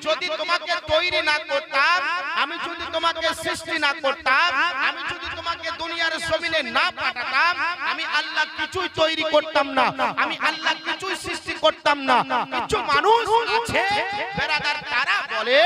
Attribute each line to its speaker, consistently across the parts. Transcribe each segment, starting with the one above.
Speaker 1: যদি তোমাকে তৈরি না করতাম, আমি যদি তোমাকে সৃষ্টি না করতাম, আমি যদি তোমাকে দুনিয়ার জমিনে না পাঠাতাম, আমি আল্লাহ কিছুই তৈরি করতাম না, আমি আল্লাহ কিছুই সৃষ্টি করতাম না। কিছু মানুষ আছে বেরাদার, তারা বলে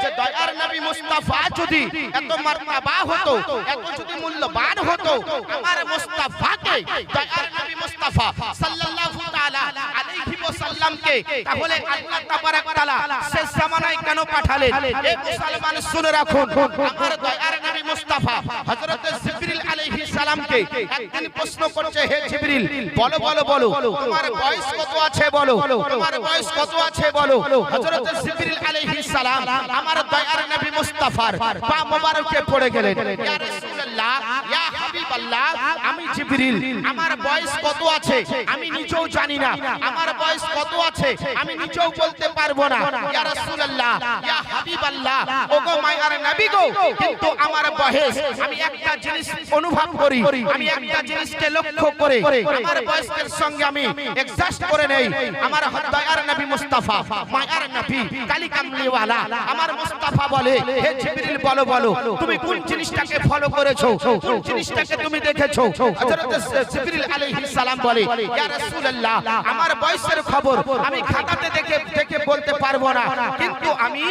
Speaker 1: যে দয়ার নবী মুস্তাফা যদি এত মারতাবা হতো, এত যদি মূল্যবান হতো, আমার মুস্তাফাকে, দয়ার নবী মুস্তাফা সাল্লাল্লাহু তাআলা আলাইহি ওয়াসাল্লামকে তাহলে আল্লাহ তাবারক তাআলা শেষ জামানায় কেন পাঠালেন? এই মুসলমান শুনে রাখুন, আমার দয়ার নবী মুস্তাফা হযরত জিবরিল আলাইহিস সালামকে একদিন প্রশ্ন করছে, হে জিবরিল, বলো বলো বলো তোমার বয়স কত আছে, বলো তোমার বয়স কত আছে বলো। হযরত জিবরিল আলাইহিস সালাম আমার দয়ার নবী মুস্তাফার পা মোবারকে পড়ে গেলেন, ইয়া রাসূলুল্লাহ, ইয়া হাবিবাল্লাহ, আমি জিবরিল, আমার বয়স কত আছে আমি নিজেও জানি না, আমার বয়স কত আছে আমি নিজেও বলতে পারবো না। ইয়া রাসূলুল্লাহ, ইয়া হাবিবাল্লাহ, ওগো মায়ার নবী গো, কিন্তু আমার বয়স আমি একটা জিনিস অনুভব করি, আমি একটা জিনিসকে লক্ষ্য করে আমার বয়সের সঙ্গে আমি অ্যাডজাস্ট করে নেই। আমার দয়ার নবী মুস্তাফা মায়ার নবী কালী কামলিওয়ালা আমার মুস্তাফা বলে, হে জিবরিল, বলো বলো তুমি কোন জিনিসটাকে ফলো করেছো, কোন জিনিসটাকে তুমি দেখেছো? হযরত জিবরিল আলাইহিস সালাম বলে, ইয়া রাসূলুল্লাহ, আমার বয়সের খবর আমি খাতাতে দেখে বলতে পারবো না, কিন্তু আমি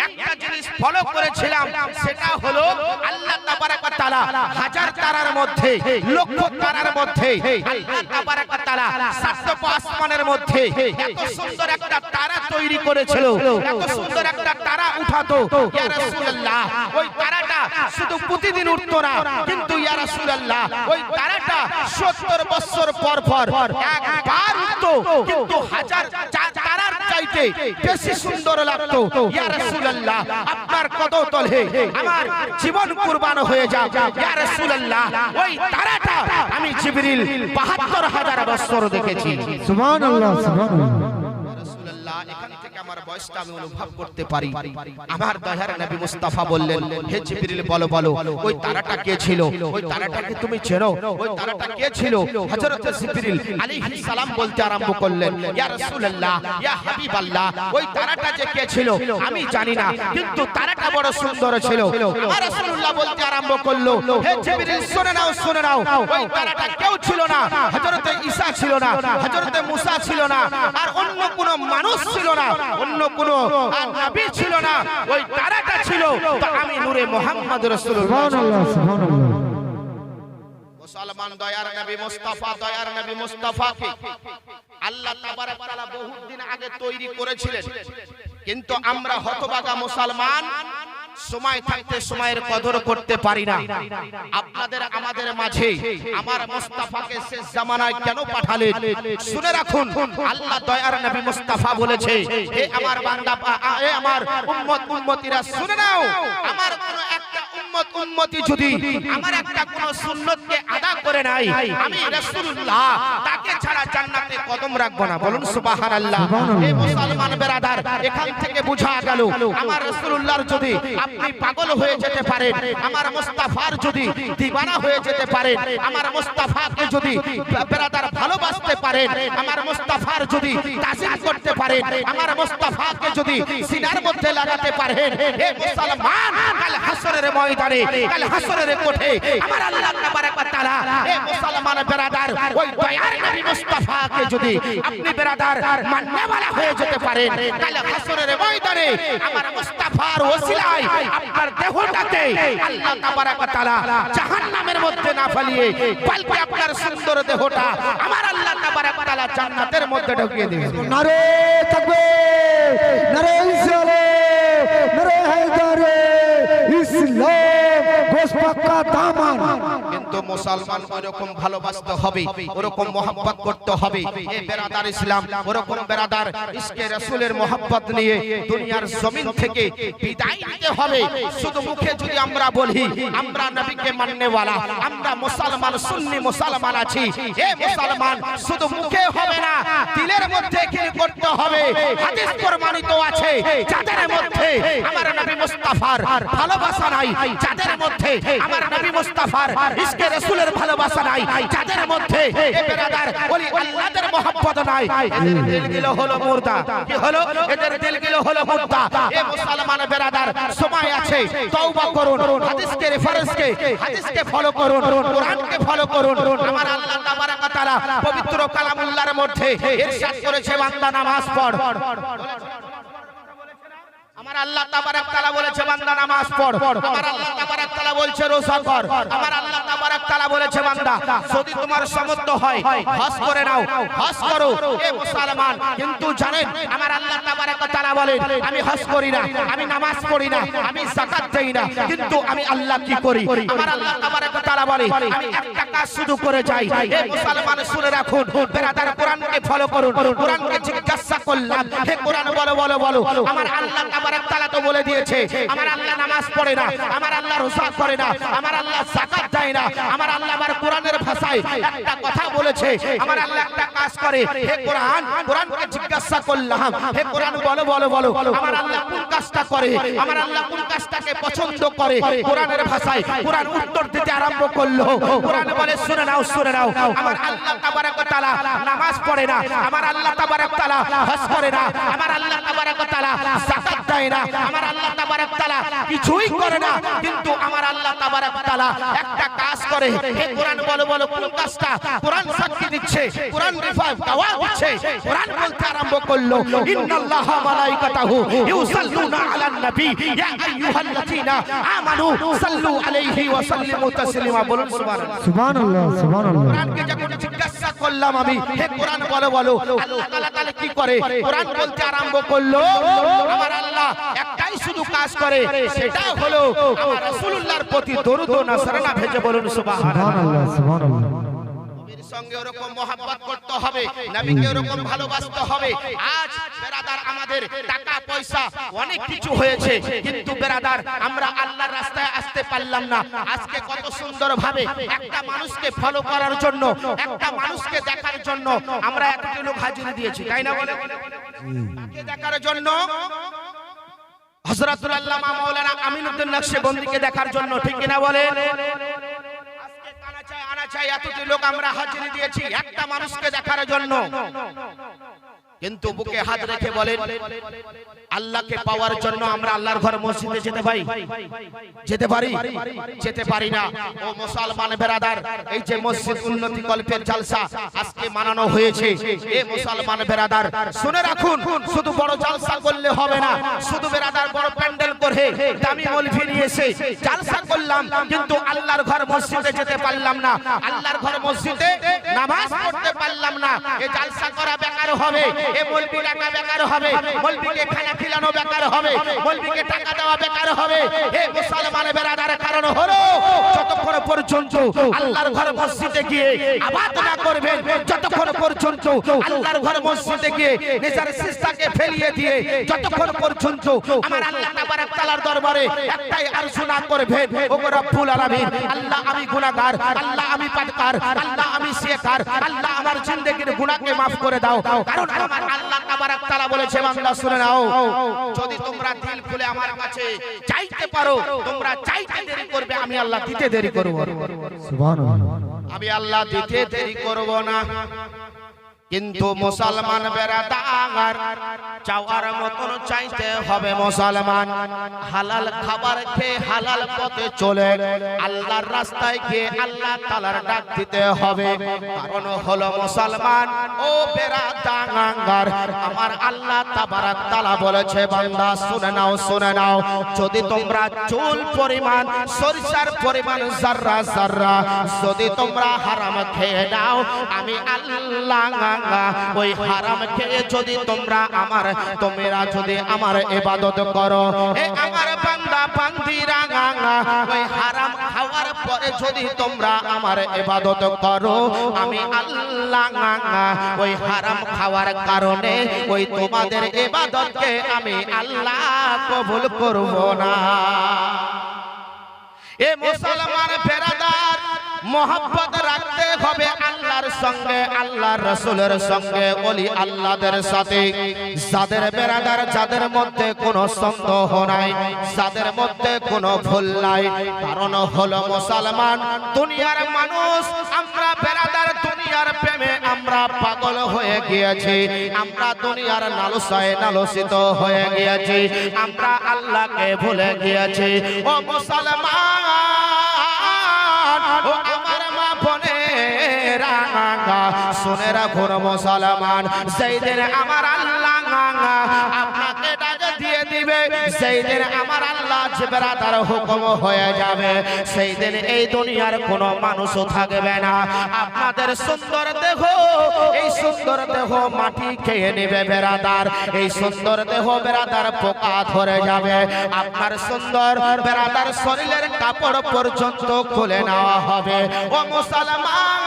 Speaker 1: একটা জিনিস ফলো করেছিলাম, সেটা হলো আল্লাহ তাবারক ওয়া তাআলা হাজার তারার মধ্যে, লক্ষ তারার মধ্যে, আল্লাহ তাবারক ওয়া তাআলা সাতটা আসমানের মধ্যে এত সুন্দর একটা তারা তৈরি করেছিল, এত সুন্দর একটা তারা উঠাতো। ইয়া রাসূলুল্লাহ, ওই তারাটা শুধু প্রতিদিন উঠতো না, কিন্তু ইয়া রাসূলুল্লাহ ওই তারাটা 70 বছর পর পর একবার উঠতো, কিন্তু হাজার তারার চাইতে বেশি সুন্দর লাগতো। ইয়া রাসূলুল্লাহ, আপনার কদম তলে আমার জীবন কুরবান হয়ে যাক। ইয়া রাসূলুল্লাহ, ওই তারাটা আমি জিবরিল ৭২,০০০ বছর দেখেছি।
Speaker 2: সুবহানাল্লাহ, সুবহানাল্লাহ।
Speaker 1: এখান থেকে আমার বয়সটা আমি অনুভব করতে পারি। আমার দয়ার নবী মুস্তাফা বললেন, হে জিবরিল, বলো বলো ওই তারাটা কে ছিল, ওই তারাটাকে তুমি চেনো, ওই তারাটা কে ছিল? হযরত জিবরিল আলাইহিস সালাম বলতে আরম্ভ করলেন, ইয়া রাসূলুল্লাহ, ইয়া হাবিবাল্লাহ, ওই তারাটা যে কে ছিল আমি জানি না, কিন্তু তারাটা বড় সুন্দর ছিল। আমার রাসূলুল্লাহ বলতে আরম্ভ করলো, হে জিবরিল, শুনে নাও শুনে নাও, ওই তারাটা কেউ ছিল না, হযরত ঈসা ছিল না, হযরত মুসা ছিল না, আর অন্য কোনো মানুষ ছিল না, অন্য কোনো নবী ছিল না, ওই তারাটা ছিল তো আমি নূরে মুহাম্মদ রাসূলুল্লাহ।
Speaker 2: সুবহানাল্লাহ, সুবহানাল্লাহ।
Speaker 1: মুসলমান দয়ার নবী মুস্তাফা, দয়ার নবী মুস্তাফাকে আল্লাহ তাবারক তাআলা বহুত দিন আগে তৈরি করেছিলেন, কিন্তু আমরা হতভাগা মুসলমান সময় থাকতে সময়ের কদর করতে পারি না। আপনাদের আমাদের মাঝে আমার মুস্তাফাকে শেষ জামানায় কেন পাঠালেন শুনে রাখুন। আল্লাহ দয়ার নবী মুস্তাফা বলেছে, হে আমার বান্দা, হে আমার উম্মত উম্মতিরা, শুনে নাও, আমার কোন একটা উম্মত উম্মতি যদি আমার একটা কোন সুন্নতকে আদা করে নাই, আমি রাসূলুল্লাহ তাকে ছাড়া জান্নাতে কদম রাখবো না। বলুন সুবহানাল্লাহ। এই মুসলমান বেরাদার, এখান থেকে বোঝা গেল আমার রাসূলুল্লাহর যদি আপনি পাগল হয়ে যেতে পারেন, আমার মুস্তাফার যদি দিওয়ানা হয়ে যেতে পারেন, আমার মুস্তাফাকে যদি বেরাদার ভালোবাসতে পারেন, আমার মুস্তাফার যদি তাজিম করতে পারেন, আমার মুস্তাফাকে যদি সিনার মধ্যে লাগাতে পারেন, হে মুসলমান, কাল হাসরের ময়দানে, কাল হাসরের কোঠে আমার আল্লাহ তাবারক ওয়া তাআলা হে মুসলমান বেরাদার, ওই দয়ার নবী মুস্তাফাকে যদি আপনি বেরাদার মাননেওয়ালা হয়ে যেতে পারেন, কাল হাসরের ময়দানে আমার মুস্তাফার ওসিলায় আপনার দেহটাকে আল্লাহ তাবারক ওয়া তাআলা জাহান্নামের মধ্যে না ফেলিয়ে, বলকে আপনার সুন্দর দেহটা আমার আল্লাহ তাবারক ওয়া তাআলা জান্নাতের মধ্যে ঢুকিয়ে দিবেন।
Speaker 2: নারে তাকবীর, নারে ইসলাম, নারে হায়দারে ইসলাম, গোশ পাক্কা দামান।
Speaker 1: কিন্তু মুসলমান ওরকম ভালোবাসতে হবে, ওরকম মহব্বত করতে হবে। এ বেরাদার ইসলাম ওরকম বেরাদার ইশকে রাসূলের মহব্বত নিয়ে দুনিয়ার জমিন থেকে বিদায় নিতে হবে। শুধু মুখে যদি আমরা বলি আমরা নবীকে মাননেওয়ালা, আমরা মুসলমান সুন্নি মুসলমান আছি, এ মুসলমান শুধু মুখে হবে না, দিলের মধ্যে কি করতে হবে। হাদিস প্রমাণিত আছে, যাদের মধ্যে আমার নবী মুস্তাফার ভালোবাসা নাই, যাদের মধ্যে আমার নবী মুস্তাফা মুস্তাফার ইশকে রাসূলের ভালোবাসা নাই, যাদের মধ্যে এ বেরাদার ওলি আল্লাহর মহব্বত নাই, এদের দিলগুলো হলো মুর্দা। কি হলো? এদের দিলগুলো হলো মুর্দা। এ মুসলমান বেরাদার, সময় আছে, তওবা করুন, হাদিসকে রেফারেন্সকে হাদিসকে ফলো করুন, কোরআনকে ফলো করুন। আমার আল্লাহ তাবারাক ওয়া তাআলা পবিত্র কালামুল্লাহর মধ্যে ইরশাদ করেছে, বান্দা নামাজ পড়। আমার আল্লাহ তাবারাক তাআলা বলেছে বান্দা নামাজ পড়। আমার আল্লাহ তাবারাক তাআলা বলছে রোজা কর। আমার আল্লাহ তাবারাক তাআলা বলেছে বান্দা যদি তোমার সামর্থ্য হয় হজ করে নাও, হজ করো। এ মুসলমান, কিন্তু জানেন আমার আল্লাহ তাবারাক তাআলা বলেন আমি হজ করি না, আমি নামাজ পড়ি না, আমি যাকাত দেই না, কিন্তু আমি আল্লাহ কি করি? আমার আল্লাহ তাবারাক তাআলা বলে আমি একটা কাজ শুধু করে যাই। এ মুসলমান শুনে রাখুন বেরাদার, কোরআনকে ফলো করুন। কোরআনকে জিজ্ঞাসা করলাম, হে কোরআন বলো বলো বলো, আমার আল্লাহ তাবারাক তাআলা তো বলে দিয়েছে আমার আল্লাহ নামাজ পড়ে না, আমার আল্লাহ রোজা করে না, আমার আল্লাহ যাকাত দেয় না। আমার আল্লাহ আমার কোরআনের ভাষায় একটা কথা বলেছে, আমার আল্লাহ একটা কাজ করে। হে কোরআন, কোরআনকে জিজ্ঞাসা করলাম, হে কোরআন বলো বলো বলো, আমার আল্লাহ কোন কাজটা করে, আমার আল্লাহ কোন কাজটাকে পছন্দ করে? কোরআনের ভাষায় কোরআন উত্তর দিতে আরম্ভ করলো। কোরআন বলে শুনে নাও শুনে নাও, আমার আল্লাহ তাবারাক ওয়া তাআলা নামাজ পড়ে না, আমার আল্লাহ তাবারাক তাআলা হজ করে না, আমার আল্লাহ তাবারাক ওয়া তাআলা যাকাত দেয় না, আমার আল্লাহ তাবারাক তাআলা কিছুই করে না, কিন্তু আমার আল্লাহ তাবারাক তাআলা একটা কাজ করে। হে কোরআন বলো বলো কোন কাজটা? কোরআন সাক্ষী দিচ্ছে, কোরআন রিফাত দাওয়াত দিচ্ছে। কোরআন বলতে আরম্ভ করলো ইন্নাল্লাহা মালাইকাতাহু ইউসাল্লুনা আলান নবী ইয়া আইয়ুহাল্লাযীনা আমানু সাল্লু আলাইহি ওয়া সাল্লিমু তাসলিমা। বলুন সুবহানাল্লাহ
Speaker 2: সুবহানাল্লাহ সুবহানাল্লাহ।
Speaker 1: কোরআনকে যখন জিজ্ঞাসা করলাম আমি, হে কোরআন বলো বলো আল্লাহ তাআলা তাহলে কি করে? কোরআন বলতে আরম্ভ করলো আমার আল্লাহ একটাই শুধু কাজ করে, সেটা হলো আমার রাসূলুল্লাহর প্রতি দরুদ ও নসরানা ভেজে। বলুন সুবহানাল্লাহ
Speaker 2: সুবহানাল্লাহ।
Speaker 1: নবীর সঙ্গে ওরকম মহব্বত করতে হবে, নবীকে ওরকম ভালোবাসতে হবে। আজ বেরাদার আমাদের টাকা পয়সা অনেক কিছু হয়েছে, কিন্তু বেরাদার আমরা আল্লাহর রাস্তায় আসতে পারলাম না। আজকে কত সুন্দর ভাবে একটা মানুষকে ফলো করার জন্য, একটা মানুষকে দেখার জন্য আমরা এতগুলো লোক হাজিরি দিয়েছি, তাই না? বলে তাকে দেখার জন্য হযরতুল আল্লামা মাওলানা আমিনউদ্দিন নকশবন্দিকে দেখার জন্য, ঠিক কিনা বলে? আজকে আনা চাই এতটি লোক আমরা হাজিরি দিয়েছি একটা মানুষকে দেখার জন্য, কিন্তু বুকে হাত রেখে বলেন আল্লাহকে পাওয়ার জন্য আমরা আল্লাহর ঘর মসজিদে যেতে পারি? যেতে পারি? যেতে পারি না। ও মুসলমান বেরাদার, এই যে মসজিদ উন্নতি কল্পের জালসা আজকে মানানো হয়েছে, এ মুসলমান বেরাদার শুনে রাখুন, শুধু বড় জালসা করলে হবে না, শুধু বেরাদার বড় প্যান্ডেল করে দামি মৌলভী নিয়ে এসে জালসা করলাম, কিন্তু আল্লাহর ঘর মসজিদে যেতে পারলাম না, আল্লাহর ঘর মসজিদে নামাজ পড়তে পারলাম না। এই জালসা করা বেকার হবে, এ মৌলভী টাকা বেকার হবে, মৌলভীকে খানা খিলানো বেকার হবে, মৌলভীকে টাকা দেওয়া বেকার হবে। হে মুসলমান বেরাদার, কারণ হলো যতক্ষণ পর্যন্ত আল্লাহর ঘর মসজিদে গিয়ে আবাদ না করবেন, যতক্ষণ পর্যন্ত আল্লাহর ঘর মসজিদে গিয়ে নিজের সিজদাকে ফেলিয়ে দিয়ে যতক্ষণ পর্যন্ত আমার আল্লাহ তাবারাক তাআলার দরবারে একটাই আরজু না করবেন, ও রব্বুল আলামিন, আল্লাহ আমি গুনাহগার, আল্লাহ আমি পাপকার, আল্লাহ আমি শিরকার, আল্লাহ আমার জিন্দেগীর গুনাহকে maaf করে দাও। কারণ আমার আল্লাহ তাবারাক তাআলা বলেছে বান্দা শুনে নাও, যদি তোমরা দিল খুলে আমার কাছে চাইতে পারো, তোমরা চাইতে দেরি করবে, আমি আল্লাহ দিতে দেরি করব।
Speaker 2: সুবহানাল্লাহ।
Speaker 1: আমি আল্লাহ দিতে দেরি করব না। কিন্তু মুসলমান বেরাদার চাওয়ার মতন চাইতে হবে মুসলমান, হালাল খাবার খেয়ে হালাল পথে চলে আল্লাহর রাস্তায় গিয়ে আল্লাহ তাআলার ডাক দিতে হবে। কারণ হলো মুসলমান ও বেরাদার, আমার আল্লাহ তাবারাক তাআলা বলেছে বান্দা শুনে নাও শুনে নাও, যদি তোমরা চুল পরিমাণ সরিষার পরিমাণ যাররা যাররা যদি তোমরা হারাম খেয়ে নাও, আমি আল্লাহ ওই হারাম খেয়ে যদি তোমরা যদি আমার ইবাদত করো, এ আমার বান্দা বান্দিরা, ওই হারাম খাওয়ার পরে যদি তোমরা আমার ইবাদত করো, আমি আল্লাহ ওই হারাম খাওয়ার কারণে ওই তোমাদের ইবাদতকে আমি আল্লাহ কবুল করব না। এ মুসলমান বেরাদার, মোহাব্বত রাখতে হবে আল্লাহর সঙ্গে, আল্লাহর রাসূলের সঙ্গে, ওলি আল্লাহদের সাথে। যাদের বেরাদার, যাদের মধ্যে কোনো সন্দেহ নাই, যাদের মধ্যে কোনো ভুল নাই, কারণ হলো মুসলমান দুনিয়ার মানুষ। আমরা বেরাদার দুনিয়ার প্রেমে আমরা পাগল হয়ে গিয়েছি, আমরা দুনিয়ার লালসায় লালসিত হয়ে গিয়েছি, আমরা আল্লাহকে ভুলে গিয়েছি। ও মুসলমান, ও আমার মা বোনেরা, শুনে রাখুন মুসলমান, সেই দিন আমার আল্লাহ আপনাকে ডাক দিয়ে দিবে, সেই দিন আমার আল্লাহ বেরাদার হুকুম হয়ে যাবে, সেই দিন এই দুনিয়ার কোনো মানুষও থাকবে না। আপনাদের সুন্দর দেহ, এই সুন্দর দেহ মাটি খেয়ে নেবে বেরাদার, এই সুন্দর দেহ বেরাদার পোকা ধরে যাবে। আপনার সুন্দর বেরাদার শরীরের কাপড় পর্যন্ত খুলে নেওয়া হবে। ও মুসলমান,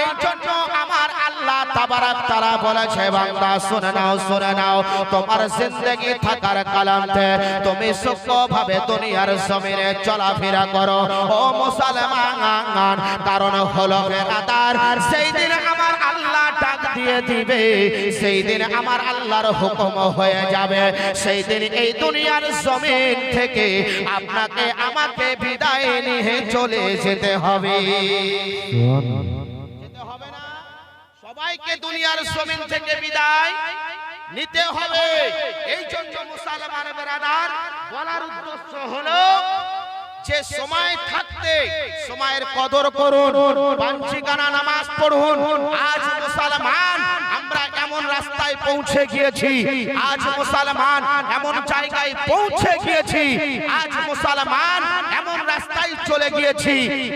Speaker 1: এই জন্য আমার আল্লাহ তাবারাক তাআলা বলেছে, বান্দা শুনে নাও, শুনে নাও, তোমার জিন্দেগি থাকার কালান্তে তুমি সুখভাবে দুনিয়ার জমিনে চলাফেরা করো। ও মুসলমান, কারণ হলো বেরাদার, সেই দিন আমার আল্লাহ ডাক দিয়ে দিবে, সেই দিন আমার আল্লাহর হুকুম হয়ে যাবে, সেই দিন এই দুনিয়ার জমিন থেকে আপনাকে আমাকে বিদায় নিয়ে চলে যেতে হবে। সবাইকে দুনিয়ার জমিন থেকে বিদায় নিতে হবে। এই জন্য মুসলমান বেরাদার বলার উদ্দেশ্য হলো যে সময় থাকতে সময়ের কদর করুন, পাঁচওয়াক্ত নামাজ পড়ুন। আজ মুসলমান আমরা এমন রাস্তায় পৌঁছে গিয়েছি, আজ মুসলমান এমন জায়গায় পৌঁছে গিয়েছি, আজ মুসলমান এমন রাস্তায় চলে গিয়েছি,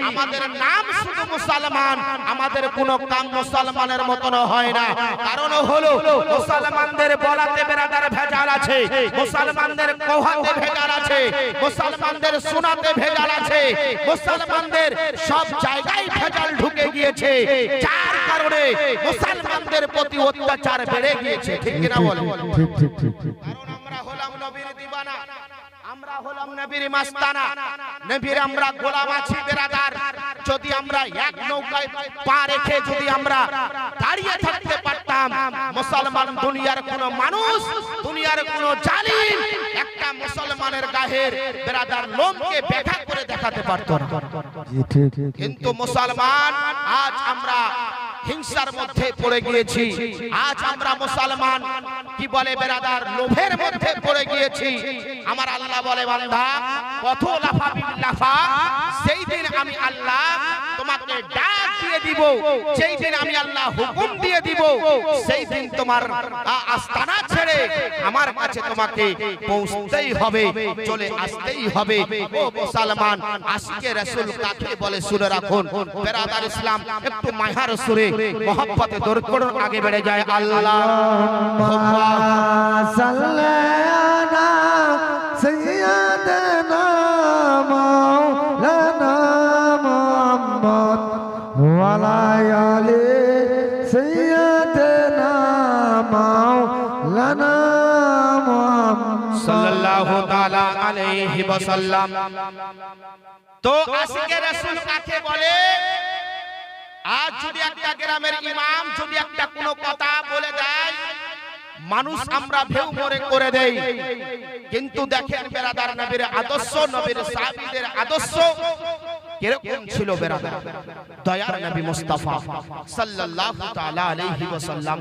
Speaker 1: আমাদের নাম শুধু মুসলমান, আমাদের কোনো কাম মুসলমানের মতন হয় না। কারণ হলো মুসলমানদের বলাতে বেরাদার ভেজাল আছে, মুসলমানদের কোহাতে ভেজাল আছে, মুসলমানদের শোনাতে ভেজাল আছে, মুসলমানদের সব জায়গায় ভেজাল ঢুকে গিয়েছে, যার কারণে মুসলমানদের প্রতি অত্যাচার বেড়ে গিয়েছে। ঠিক কিনা বলেন?
Speaker 2: ঠিক ঠিক ঠিক ঠিক।
Speaker 1: কারণ আমরা হলাম নবীর দিওয়ানা, আমরা হলাম নবীর মাস্তানা, নবীর আমরা গোলাম আছি বেরাদার। যদি আমরা এক নৌকায় পা রেখে যদি আমরা দাঁড়িয়ে থাকতে পারতাম, মুসলমান দুনিয়ার কোন মানুষ, দুনিয়ার কোন জালিম একটা মুসলমানের গায়ের বেরাদার লোমকে ব্যাখ্যা করে দেখাতে পারতো না। কিন্তু মুসলমান আজ আমরা হিংসার মধ্যে পড়ে গিয়েছি, আজ আমরা মুসলমান কি বলে বেরাদার লোভের মধ্যে পড়ে গিয়েছি। আমার আল্লাহ বলে, বান্দা কত লাফাবি লাফা, সেই দিন আমি আল্লাহ তোমাকে ডাক দিয়ে দিব, সেই দিন আমি আল্লাহ হুকুম দিয়ে দিব, সেই দিন তোমার আস্তানা ছেড়ে আমার কাছে তোমাকে পৌঁছতেই হবে, চলে আসতেই হবে। ও মুসলমান, আশিকে রাসূল কাকে বলে শুনে রাখুন বেরাদার ইসলাম। একটু মায়ার সুরে মোহাব্বতে দরুদ পড়ুন, আগে বেড়ে যায়। আল্লাহুম্মা
Speaker 2: সাল্লানা সাইয়্যিদানা মাওলানা মুহাম্মদ ওয়া আলা আলি সাইয়্যিদানা মাওলানা মুহাম্মদ
Speaker 1: সাল্লাল্লাহু তাআলা আলাইহি ওয়াসাল্লাম। তো আশিকে রাসূল কাকে বলে? আজ যদি একটা গ্রামের ইমাম যদি একটা কোনো কথা বলে দেয়, মানুষ আমরা ভেউ মরে করে দেই, কিন্তু দেখেন বেরাদার নবীর আদর্শ, নবীর সাহাবীদের আদর্শ কিরকম ছিল বেরাদার। দয়ার নবী মুস্তাফা সাল্লাল্লাহু তাআলা আলাইহি ওয়াসাল্লাম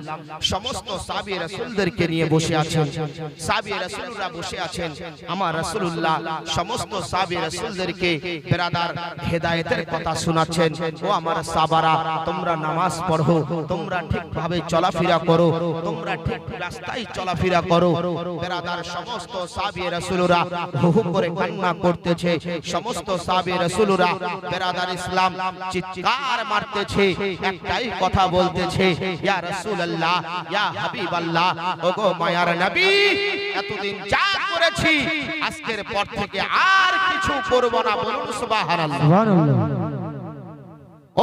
Speaker 1: সমস্ত সাহাবী রাসূলদেরকে নিয়ে বসে আছেন, সাহাবী রাসূলরা বসে আছেন। আমার রাসূলুল্লাহ সমস্ত সাহাবী রাসূলদেরকে বেরাদার হেদায়েতের কথা শোনাচ্ছেন। ও আমার সাহাবারা, তোমরা নামাজ পড়ো, তোমরা ঠিকভাবে চলাফেরা করো, তোমরা ঠিক রাস্তায় চলাফেরা করো। বেরাদার সমস্ত সাহাবী রাসূলরা হু হু করে কান্না করতেছে, সমস্ত সাহাবী রাসূলরা বেরাদার ইসলাম চিৎকার মারতেছে, একটাই কথা বলতেছে, ইয়া রাসূলুল্লাহ, ইয়া হাবিবাল্লাহ, ওগো মায়ার নবী, এতদিন যা করেছি আজকের পর থেকে আর কিছু করব না। বলুন সুবহানাল্লাহ।
Speaker 2: সুবহানাল্লাহ।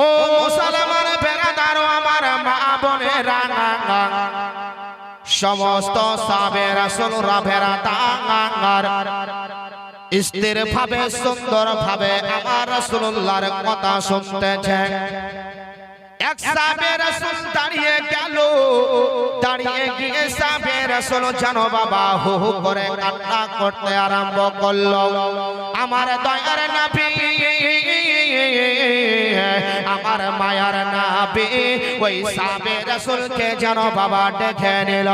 Speaker 1: ও মুসলমান বেরাদার, আমার মা বোনেরা, সমস্ত সাহাবে রাসূলরা বেরাদার স্থির ভাবে সুন্দর ভাবে আমার রাসূলুল্লাহর কথা শুনতেছে। এক সাহাবে রাসূল দাঁড়িয়ে গেল, দাঁড়িয়ে গিয়ে সাহাবে রাসূল জানো বাবা হু হু করে কান্না করতে আরম্ভ করলো। আমার দয়ার নবী, আমার মায়ার নবী ওই সাহাবে রাসূলকে জানো বাবা ডেকে নিল।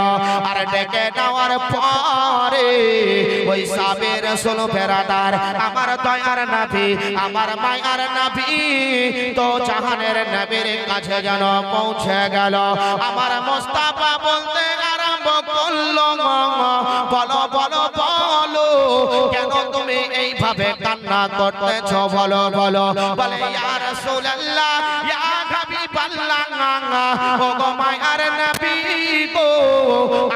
Speaker 1: আর ডেকে নেওয়ার পরে ওই সাহাবে রাসূল বেরাদার আমার দয়ার নবী, আমার মায়ার নবী তো জাহানের নবীর কাছে যেন পৌঁছে গেল। আমার মুস্তাফা বলতে আরম্ভ করলো, বলো বলো বলো কেন তুমি এইভাবে কান্না করতেছো, বলো বলো। বলে ইয়া রাসূলুল্লাহ, ইয়া হাবিবাল্লাহ, ও গো মায়ার নবী গো,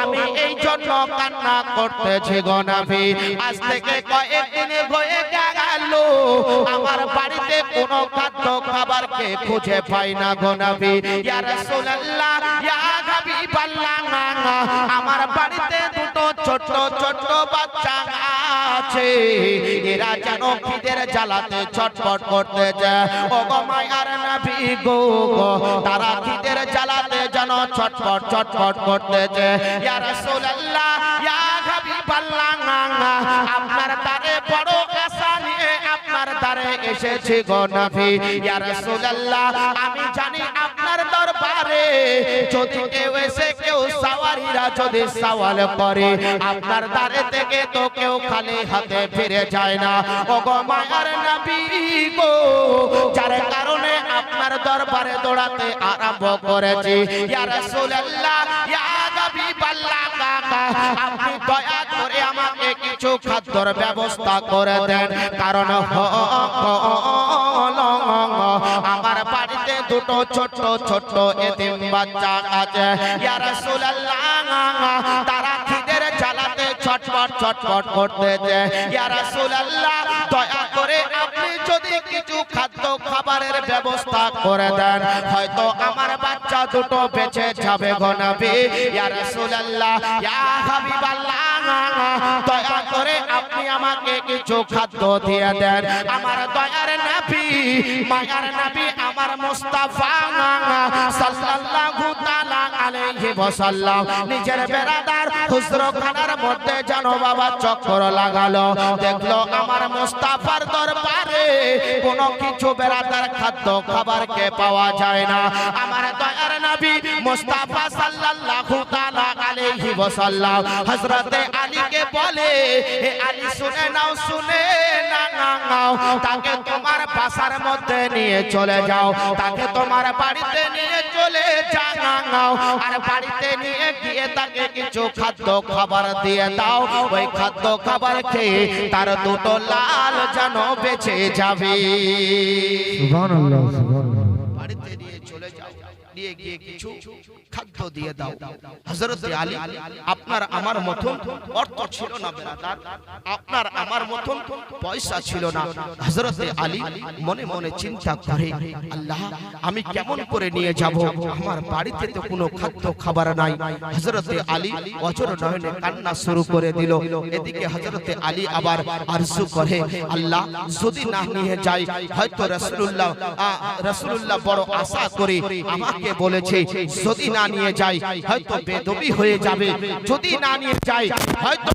Speaker 1: আমি এই জন্য কান্না করতেছি গো নবী। আজ থেকে কয়েকদিন হয়ে গেল আমার বাড়িতে কোনো খাদ্য খাবারকে খুঁজে পাই না গো নবী। ইয়া রাসূলুল্লাহ, ইয়া হাবিবাল্লাহ, আমার বাড়িতে দুটো ছোট ছোট বাচ্চা আছে, এরা যেন খিদের জ্বালাতে ছটফট করতে যায়। ও গো মায়ার নবী গো, তারা খিদের জ্বালাতে যেন ছটফট ছটফট করতে যায়। ইয়া রাসূলুল্লাহ, ইয়া হাবিবাল্লাহ, আপনার দ্বারে বড় আশা নিয়ে আপনার দ্বারে এসেছি গো নবী। ইয়া রাসূলুল্লাহ, আমি জানি আপনার দরবারে যদি কেউ এসে কেউ সাওয়ারিরা যদি সওয়াল করে আপনার দ্বারে থেকে তো কেউ খালি হাতে ফিরে যায় না। ও গো মায়ার নবী গো, যার কারণে আপনার দরবারে দৌড়াতে আরম্ভ করেছি। ইয়া রাসূলুল্লাহ, ইয়া হাবিবাল্লাহ, আপনি দয়া করে আমাকে কিছু খাদ্যর ব্যবস্থা করে দেন, কারণ আমার বাড়িতে দুটো ছোট ছোট এতিম বাচ্চা আছে। ইয়া রাসূলুল্লাহ, তারা খিদের জ্বালাতে ছটফট ছটফট করতেছে। ইয়া রাসূলুল্লাহ, দয়া করে আপনি যদি কিছু খাদ্য খাবারের ব্যবস্থা করে দেন, হয়তো আমার বাচ্চা দুটো বেঁচে যাবে গো নবী। ইয়া রাসূলুল্লাহ, ইয়া হাবিবাল্লাহ, দয়া করে আপনি আমাকে কিছু খাদ্য দিয়ে দেন। আমার দয়ার নবী, মায়ার নবী, আমার মুস্তাফা সাল্লাল্লাহু তাআলা আলাইহি ওয়াসাল্লাম নিজের বেরাদার হুজরখানার মধ্যে জানো বাবা চক্কর লাগালো, দেখলো আমার মুস্তাফার দরবারে কোনো কিছু বেরাদার খাদ্য খাবারকে পাওয়া যায় না। আমার দয়ার নবী মুস্তাফা সাল্লাল্লাহু তাআলা আলাইহি ওয়াসাল্লাম হযরতে আলীকে বলে, হে আলী শুনে নাও, শুনে নাও, তাকে তোমার বাসার মধ্যে নিয়ে চলে যাও, তাকে তোমার বাড়িতে নিয়ে চলে যাও, আর বাড়িতে নিয়ে গিয়ে তাকে কিছু খাদ্য খাবার দিয়ে দাও। ওই খাদ্য খাবার খেয়ে তার দুটো লাল যেন বেঁচে যাবে।
Speaker 2: সুবহানাল্লাহ, সুবহানাল্লাহ।
Speaker 1: বাড়িতে নিয়ে চলে যাও, নিয়ে গিয়ে কিছু খাদ্য দিয়ে দাও। হযরতে আলী, আপনার আমার মতন অর্থ ছিল না ব্রাদার, আপনার আমার মতন পয়সা ছিল না। হযরতে আলী মনে মনে চিন্তা করে, আল্লাহ আমি কেমন করে নিয়ে যাব, আমার বাড়িতে তো কোনো খাদ্য খাবার নাই। হযরতে আলী অজর নয়নে কান্না শুরু করে দিল। এদিকে হযরতে আলী আবার আরজু করে, আল্লাহ যদি না নিয়ে যাই, হয়তো রাসূলুল্লাহ বড় আশা করে আমাকে বলেছে যদি না নিয়ে যাই হয়তো বেদবি হয়ে যাবে, যদি না নিয়ে যাই হয়তো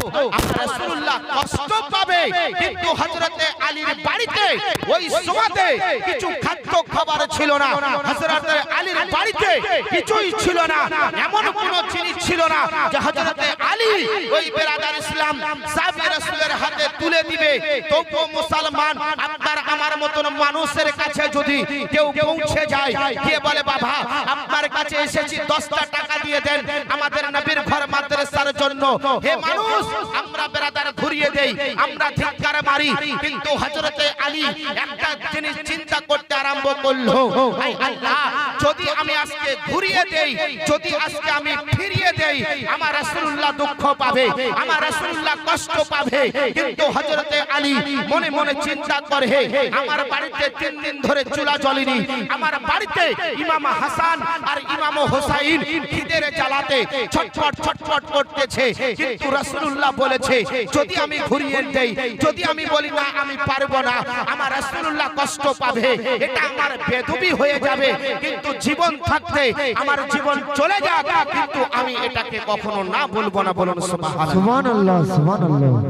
Speaker 1: রাসূলুল্লাহ কষ্ট পাবে। কিন্তু হযরতে আলীর বাড়িতে ওই সময়তে কিছু খাদ্য খাবার ছিল না, হযরতে আলীর বাড়িতে কিছুই ছিল না, এমন কোন জিনিস ছিল না যে হযরতে আলী ওই বেরাদার ইসলাম সাহাবী রাসূলের হাতে তুলে দিবে। তবু মুসলমান আপনার আমার মতন মানুষের কাছে যদি কেউ পৌঁছে যায়, কে বলে বাবা আপনার কাছে এসেছি 10টা টাকা দিয়ে দেন আমাদের নবীর ঘর মাদ্রাসার জন্য, হে মানুষ আমরা বেরাদার ঘুরিয়ে দেই, আমরা ধিক্কার মারি। কিন্তু হযরতে আলী একটা জিনিস চিন্তা করতে আরম্ভ করলো, আয় আল্লাহ যদি আমি আজকে ঘুরিয়ে দেই, যদি আজকে আমি ফিরিয়ে দেই, আমার রাসূলুল্লাহ দুঃখ পাবে, আমার রাসূলুল্লাহ কষ্ট পাবে। কিন্তু হযরতে আলী মনে মনে চিন্তা করে, আমার বাড়িতে 3 দিন ধরে চুলা জ্বলেনি, আমার বাড়িতে ইমাম হাসান আর ইমাম হোসাইন খিদের জ্বালাতে ছটফট ছটফট করতেছে। কিন্তু রাসূলুল্লাহ বলেছে যদি আমি ঘুরিয়ে দেই, যদি যদি আমি বলি না আমি পারবো না, আমার রাসূলুল্লাহ কষ্ট পাবে, এটা আমার বেদবি হয়ে যাবে। কিন্তু জীবন থাকতে আমার জীবন চলে যাক, কিন্তু আমি এটাকে কখনো না বলবো না। বলুন সুবহানাল্লাহ।
Speaker 2: সুবহানাল্লাহ, সুবহানাল্লাহ।